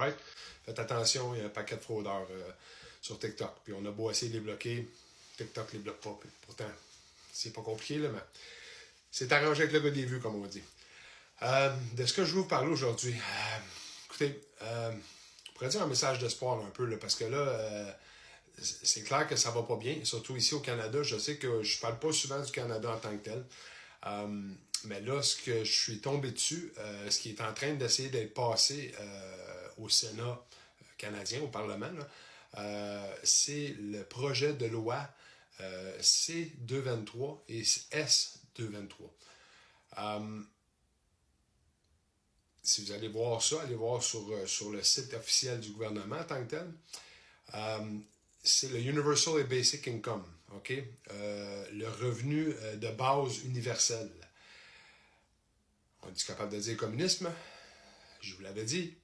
Right? Faites attention, il y a un paquet de fraudeurs sur TikTok. Puis on a beau essayer de les bloquer, TikTok ne les bloque pas. Puis pourtant, c'est pas compliqué, là, mais c'est arrangé avec le gars des vues, comme on dit. De ce que je veux vous parler aujourd'hui, écoutez, je pourrais dire un message d'espoir un peu, là, parce que là, c'est clair que ça va pas bien, surtout ici au Canada. Je sais que je parle pas souvent du Canada en tant que tel. Mais là, ce que je suis tombé dessus, ce qui est en train d'essayer d'être passé au Sénat canadien, au Parlement, c'est le projet de loi C-223 et S-223. Si vous allez voir ça, allez voir sur le site officiel du gouvernement en tant que tel. C'est le Universal and Basic Income, OK? Le revenu de base universel. On est capable de dire communisme? Je vous l'avais dit.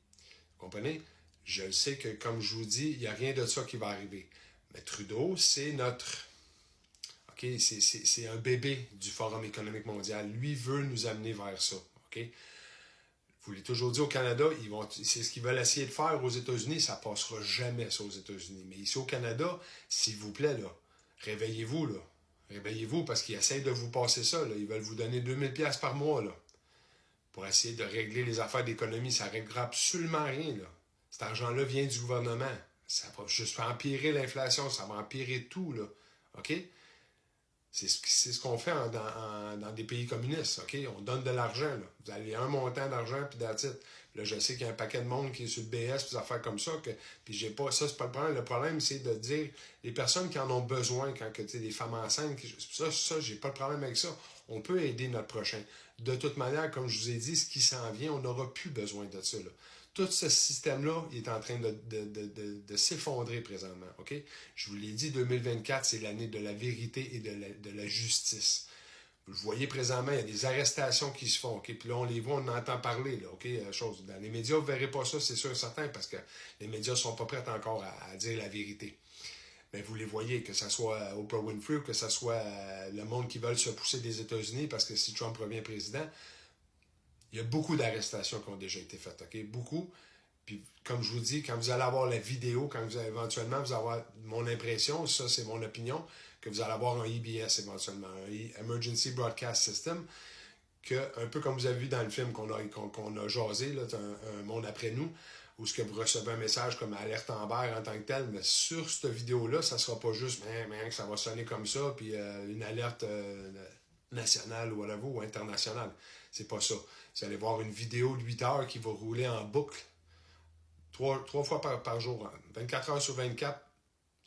Vous comprenez? Je sais que, comme je vous dis, il n'y a rien de ça qui va arriver. Mais Trudeau, c'est notre... OK? C'est un bébé du Forum économique mondial. Lui veut nous amener vers ça. OK? Je vous l'ai toujours dit au Canada, c'est ce qu'ils veulent essayer de faire aux États-Unis, ça ne passera jamais ça aux États-Unis. Mais ici au Canada, s'il vous plaît, là, réveillez-vous, là. Réveillez-vous parce qu'ils essayent de vous passer ça, là. Ils veulent vous donner 2000$ par mois, là, pour essayer de régler les affaires d'économie. Ça ne réglera absolument rien, là. Cet argent-là vient du gouvernement. Ça va juste empirer l'inflation, ça va empirer tout, là. OK? C'est ce qu'on fait dans des pays communistes, OK? On donne de l'argent, là. Vous avez un montant d'argent, puis that's it. Là, je sais qu'il y a un paquet de monde qui est sur le BS, puis des affaires comme ça, puis j'ai pas... Ça, c'est pas le problème. Le problème, c'est de dire les personnes qui en ont besoin, quand tu sais, des femmes enceintes, ça, j'ai pas de problème avec ça. On peut aider notre prochain. De toute manière, comme je vous ai dit, ce qui s'en vient, on n'aura plus besoin de ça, là. Tout ce système-là, il est en train de s'effondrer présentement. OK? Je vous l'ai dit, 2024, c'est l'année de la vérité et de la justice. Vous le voyez présentement, il y a des arrestations qui se font. OK? Puis là, on les voit, on entend parler. Là, OK? Dans les médias, vous ne verrez pas ça, c'est sûr et certain, parce que les médias ne sont pas prêts encore à dire la vérité. Mais vous les voyez, que ce soit Oprah Winfrey, que ce soit le monde qui veulent se pousser des États-Unis, parce que si Trump revient président, il y a beaucoup d'arrestations qui ont déjà été faites, OK? Beaucoup. Puis, comme je vous dis, quand vous allez avoir la vidéo, quand éventuellement vous allez avoir mon impression, ça c'est mon opinion, que vous allez avoir un EBS éventuellement, un Emergency Broadcast System, que, un peu comme vous avez vu dans le film qu'on a jasé, là, un monde après nous, où ce que vous recevez un message comme alerte Amber en tant que tel, mais sur cette vidéo-là, ça ne sera pas juste que ça va sonner comme ça, puis une alerte nationale ou whatever, ou internationale. C'est pas ça. Vous allez voir une vidéo de 8 heures qui va rouler en boucle 3 fois par jour, 24 heures sur 24.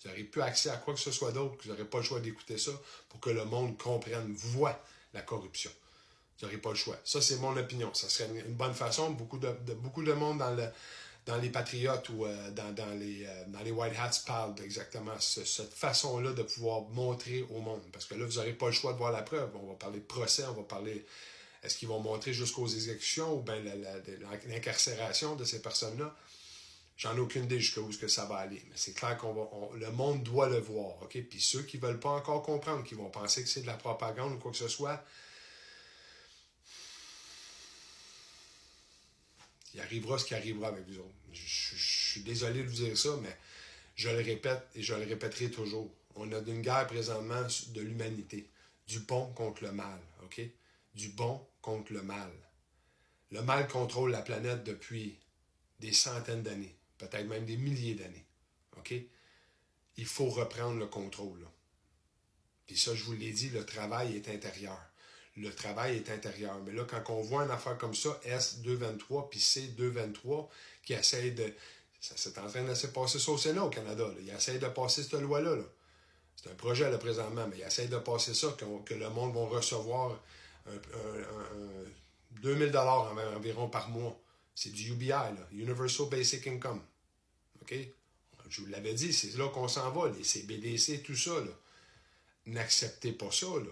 Vous n'aurez plus accès à quoi que ce soit d'autre, vous n'aurez pas le choix d'écouter ça pour que le monde comprenne, voit la corruption. Vous n'aurez pas le choix. Ça, c'est mon opinion. Ça serait une bonne façon. Beaucoup de monde dans les Patriotes ou dans les White Hats parlent d'exactement cette façon-là de pouvoir montrer au monde. Parce que là, vous n'aurez pas le choix de voir la preuve. On va parler de procès, on va parler... Est-ce qu'ils vont montrer jusqu'aux exécutions ou bien l'incarcération de ces personnes-là? J'en ai aucune idée jusqu'où que ça va aller. Mais c'est clair le monde doit le voir. OK? Puis ceux qui ne veulent pas encore comprendre, qui vont penser que c'est de la propagande ou quoi que ce soit, il arrivera ce qui arrivera avec vous autres. Je suis désolé de vous dire ça, mais je le répète et je le répéterai toujours. On a une guerre présentement de l'humanité. Du bon contre le mal. OK? Du bon contre le mal. Le mal contrôle la planète depuis des centaines d'années, peut-être même des milliers d'années. OK? Il faut reprendre le contrôle. Là. Puis ça, je vous l'ai dit, le travail est intérieur. Le travail est intérieur. Mais là, quand on voit une affaire comme ça, S-223 puis C-223, qui essaye de... Ça c'est en train de se passer ça au Sénat au Canada. Là. Ils essayent de passer cette loi-là. Là. C'est un projet là, présentement, mais ils essayent de passer ça, que le monde va recevoir 2000$ environ par mois. C'est du UBI, là, Universal Basic Income. OK? Je vous l'avais dit, c'est là qu'on s'en va, les CBDC, tout ça. Là. N'acceptez pas ça. Là.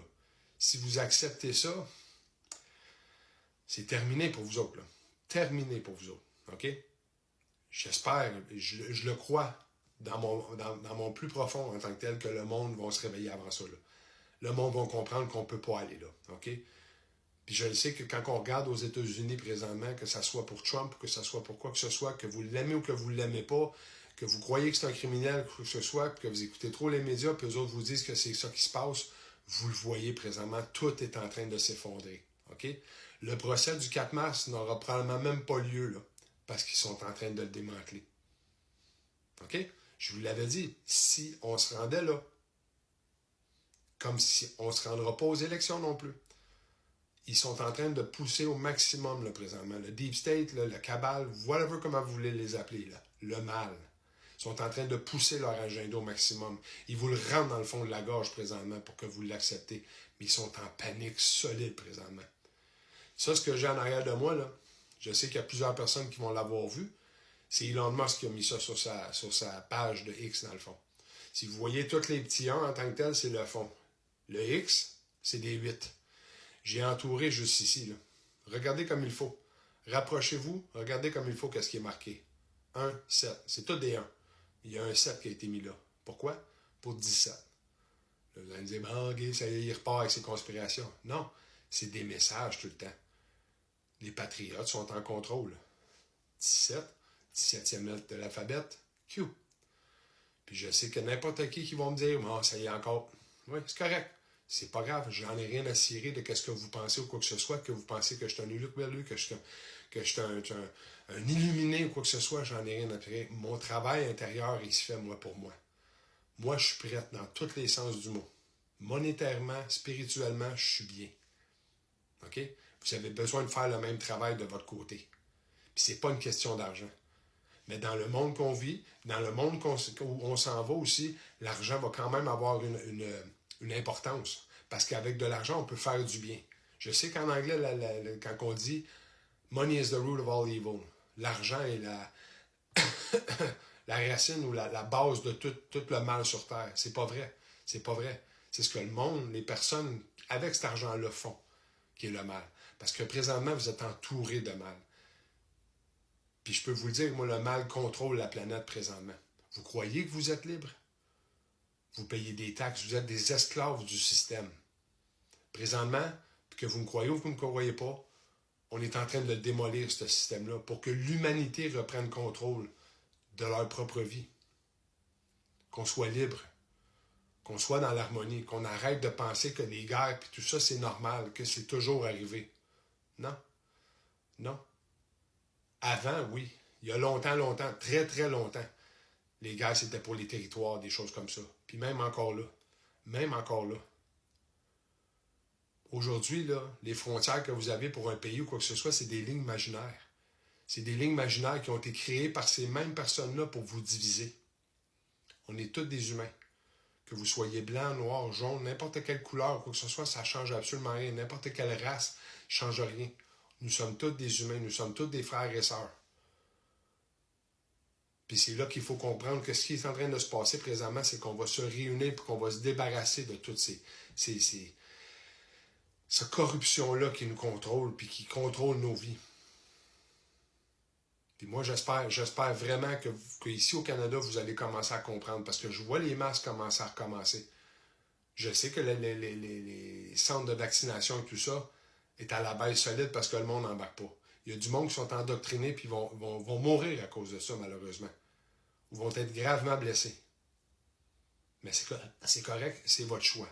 Si vous acceptez ça, c'est terminé pour vous autres. Là. Terminé pour vous autres. OK? J'espère, je le crois dans mon plus profond en tant que tel que le monde va se réveiller avant ça. Là. Le monde va comprendre qu'on ne peut pas aller là. OK? Puis je le sais que quand on regarde aux États-Unis présentement, que ce soit pour Trump, que ce soit pour quoi que ce soit, que vous l'aimez ou que vous ne l'aimez pas, que vous croyez que c'est un criminel, quoi que ce soit, que vous écoutez trop les médias, puis eux autres vous disent que c'est ça qui se passe, vous le voyez présentement, tout est en train de s'effondrer. OK? Le procès du 4 mars n'aura probablement même pas lieu, là, parce qu'ils sont en train de le démanteler. OK? Je vous l'avais dit, si on se rendait là, comme si on ne se rendra pas aux élections non plus. Ils sont en train de pousser au maximum là, présentement. Le Deep State, là, le cabale, whatever comment vous voulez les appeler, là, le mal. Ils sont en train de pousser leur agenda au maximum. Ils vous le rendent dans le fond de la gorge présentement pour que vous l'acceptez. Mais ils sont en panique solide présentement. Ça, ce que j'ai en arrière de moi, là, je sais qu'il y a plusieurs personnes qui vont l'avoir vu. C'est Elon Musk qui a mis ça sur sa page de X, dans le fond. Si vous voyez tous les petits 1 en tant que tel, c'est le fond. Le X, c'est des 8. J'ai entouré juste ici. Là. Regardez comme il faut. Rapprochez-vous, regardez comme il faut qu'est-ce qui est marqué. 1, 7. C'est tout des 1. Il y a un 7 qui a été mis là. Pourquoi? Pour 17. Là, vous allez me dire, bon, okay, ça y est, il repart avec ses conspirations. Non, c'est des messages tout le temps. Les patriotes sont en contrôle. 17, 17e lettre de l'alphabet, Q. Puis je sais que n'importe qui va me dire, bon, ça y est encore. Oui, c'est correct. C'est pas grave, j'en ai rien à cirer de ce que vous pensez ou quoi que ce soit, que vous pensez que je suis un illuminé, que je suis un illuminé ou quoi que ce soit, j'en ai rien à cirer. Mon travail intérieur, il se fait moi pour moi. Moi, je suis prête dans tous les sens du mot. Monétairement, spirituellement, je suis bien. OK? Vous avez besoin de faire le même travail de votre côté. Puis c'est pas une question d'argent. Mais dans le monde qu'on vit, dans le monde où on s'en va aussi, l'argent va quand même avoir une importance. Parce qu'avec de l'argent, on peut faire du bien. Je sais qu'en anglais, quand on dit « money is the root of all evil », l'argent est la racine ou la base de tout le mal sur Terre. C'est pas vrai. C'est pas vrai. C'est ce que le monde, les personnes avec cet argent-là font, qui est le mal. Parce que présentement, vous êtes entouré de mal. Puis je peux vous le dire, moi, le mal contrôle la planète présentement. Vous croyez que vous êtes libre? Vous payez des taxes, vous êtes des esclaves du système. Présentement, que vous me croyez ou que vous ne me croyez pas, on est en train de démolir ce système-là pour que l'humanité reprenne contrôle de leur propre vie. Qu'on soit libre, qu'on soit dans l'harmonie, qu'on arrête de penser que les guerres et tout ça, c'est normal, que c'est toujours arrivé. Non. Non. Avant, oui. Il y a longtemps, très, très longtemps, les guerres, c'était pour les territoires, des choses comme ça. Puis même encore là. Aujourd'hui, là, les frontières que vous avez pour un pays ou quoi que ce soit, c'est des lignes imaginaires. C'est des lignes imaginaires qui ont été créées par ces mêmes personnes-là pour vous diviser. On est tous des humains. Que vous soyez blanc, noir, jaune, n'importe quelle couleur, quoi que ce soit, ça ne change absolument rien. N'importe quelle race ne change rien. Nous sommes tous des humains, nous sommes tous des frères et sœurs. Puis c'est là qu'il faut comprendre que ce qui est en train de se passer présentement, c'est qu'on va se réunir et qu'on va se débarrasser de toute cette corruption-là qui nous contrôle puis qui contrôle nos vies. Puis moi, j'espère vraiment qu'ici au Canada, vous allez commencer à comprendre parce que je vois les masques commencer à recommencer. Je sais que les centres de vaccination et tout ça est à la baisse solide parce que le monde n'embarque pas. Il y a du monde qui sont endoctrinés puis vont mourir à cause de ça, malheureusement. Ou vont être gravement blessés. Mais c'est correct, c'est votre choix.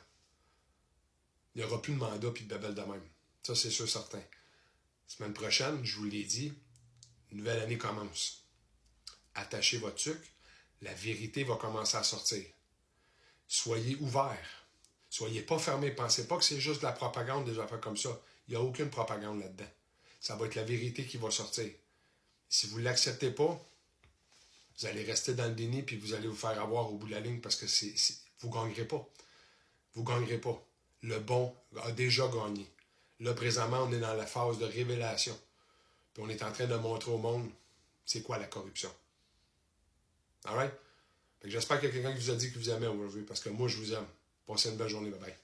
Il n'y aura plus de mandat puis de babel de même. Ça, c'est sûr certain. Semaine prochaine, je vous l'ai dit, une nouvelle année commence. Attachez votre sucre, la vérité va commencer à sortir. Soyez ouverts. Soyez pas fermés. Pensez pas que c'est juste de la propagande, des affaires comme ça. Il n'y a aucune propagande là-dedans. Ça va être la vérité qui va sortir. Si vous ne l'acceptez pas, vous allez rester dans le déni puis vous allez vous faire avoir au bout de la ligne parce que vous ne gagnerez pas. Vous ne gagnerez pas. Le bon a déjà gagné. Là, présentement, on est dans la phase de révélation. Puis on est en train de montrer au monde c'est quoi la corruption. All right? J'espère qu'il y a quelqu'un qui vous a dit qu'il vous aimait aujourd'hui parce que moi, je vous aime. Passez une belle journée. Bye bye.